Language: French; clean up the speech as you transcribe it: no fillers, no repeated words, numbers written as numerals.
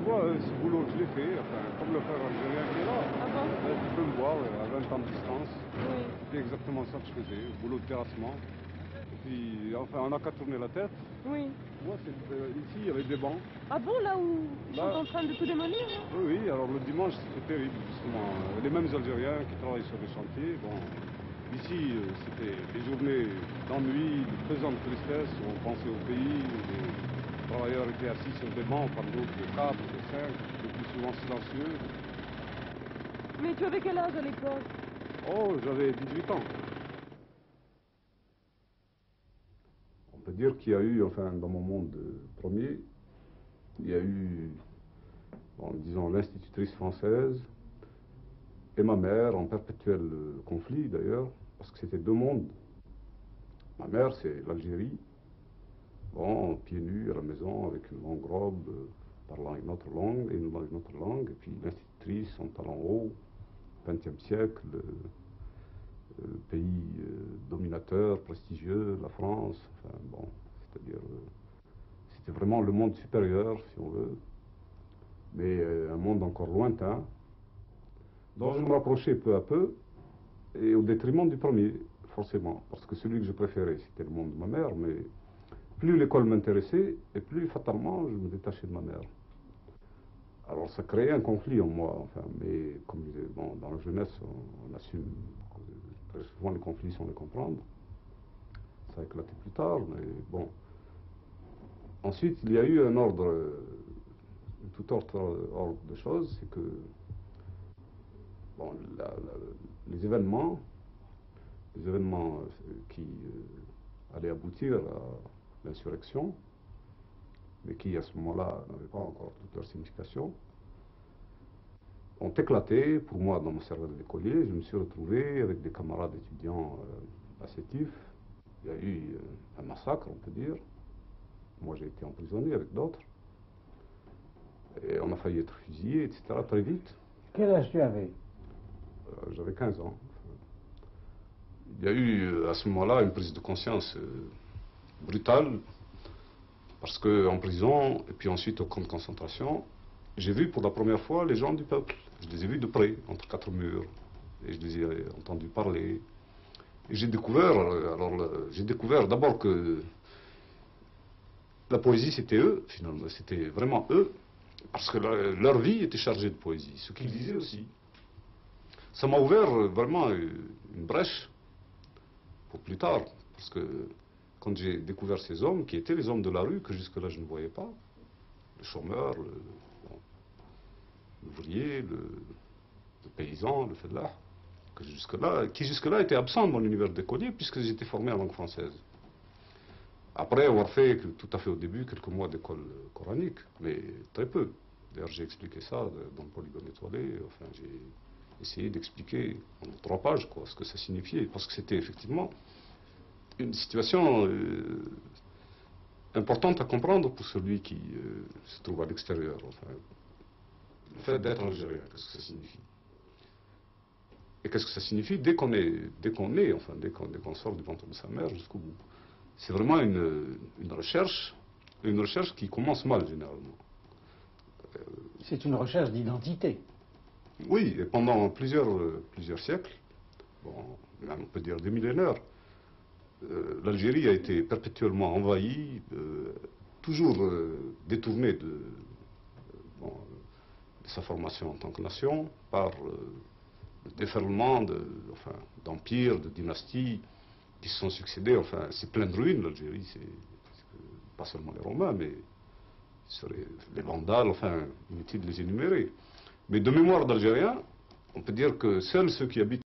fois, ce boulot, je l'ai fait, enfin, comme le frère algérien qui est là. Ah bon? Tu peux me voir à 20 ans de distance. Oui. C'est exactement ça que je faisais, boulot de terrassement. Et puis, enfin, on n'a qu'à tourner la tête. Oui. Moi, ici, il y avait des bancs. Ah bon, là où ils sont Là. en train de tout démolir là? Oui, oui, alors le dimanche, c'était terrible, justement. Les mêmes Algériens qui travaillent sur les chantiers. Bon, ici, c'était des journées d'ennui, de pesante tristesse, où on pensait au pays. Les travailleurs étaient assis sur des bancs, par d'autres de 4, de 5, le plus souvent silencieux. Mais tu avais quel âge à l'époque? Oh, j'avais 18 ans. On peut dire qu'il y a eu, enfin, dans mon monde premier, il y a eu, bon, disons, l'institutrice française et ma mère, en perpétuel conflit d'ailleurs, parce que c'était deux mondes. Ma mère, c'est l'Algérie, bon, pieds nus à la maison, avec une longue robe, parlant une autre langue, et une autre langue, et puis l'institutrice, son talent haut, 20e siècle, pays dominateur, prestigieux, la France, enfin bon, c'est-à-dire, c'était vraiment le monde supérieur, si on veut, mais un monde encore lointain, dont je me rapprochais peu à peu, et au détriment du premier, forcément, parce que celui que je préférais, c'était le monde de ma mère, mais plus l'école m'intéressait, et plus fatalement je me détachais de ma mère. Alors ça créait un conflit en moi, enfin, mais comme je disais, bon, dans la jeunesse, on assume très souvent les conflits sans les comprendre. Ça a éclaté plus tard, mais bon. Ensuite, il y a eu un ordre, tout autre ordre de choses, c'est que bon, les événements qui allaient aboutir à l'insurrection, mais qui à ce moment-là n'avaient pas encore toute leur signification, ont éclaté pour moi dans mon cerveau d'écolier. Je me suis retrouvé avec des camarades étudiants assétifs. Il y a eu un massacre, on peut dire. Moi, j'ai été emprisonné avec d'autres. Et on a failli être fusillé, etc., très vite. Quel âge tu avais? J'avais 15 ans. Il y a eu à ce moment-là une prise de conscience brutale, parce qu'en prison, et puis ensuite au camp de concentration, j'ai vu pour la première fois les gens du peuple. Je les ai vus de près, entre quatre murs, et je les ai entendus parler. Et j'ai découvert, j'ai découvert d'abord que la poésie c'était eux, finalement, c'était vraiment eux, parce que leur vie était chargée de poésie, ce qu'ils disaient aussi. Ça m'a ouvert vraiment une brèche pour plus tard, parce que quand j'ai découvert ces hommes, qui étaient les hommes de la rue, que jusque-là je ne voyais pas, le chômeur, l'ouvrier, le paysan, le fellah, qui jusque-là était absent de mon univers d'écolier, puisque j'étais formé en langue française. Après avoir fait, tout à fait au début, quelques mois d'école coranique, mais très peu. D'ailleurs, j'ai expliqué ça dans le polygone étoilé, enfin, j'ai essayé d'expliquer en 3 pages, quoi, ce que ça signifiait, parce que c'était effectivement une situation importante à comprendre pour celui qui se trouve à l'extérieur. Enfin, le fait d'être algérien, qu'est-ce que ça signifie? Et qu'est-ce que ça signifie dès qu'on est, enfin, dès qu'on sort du ventre de sa mère jusqu'au bout? C'est vraiment une recherche qui commence mal, généralement. C'est une recherche d'identité. Oui, et pendant plusieurs siècles, bon, on peut dire des millénaires, l'Algérie a été perpétuellement envahie, toujours détournée de sa formation en tant que nation par le déferlement d'empires, de dynasties qui se sont succédés. Enfin, c'est plein de ruines, l'Algérie. C'est pas seulement les Romains, mais les Vandales, enfin, inutile de les énumérer. Mais de mémoire d'Algériens, on peut dire que seuls ceux qui habitent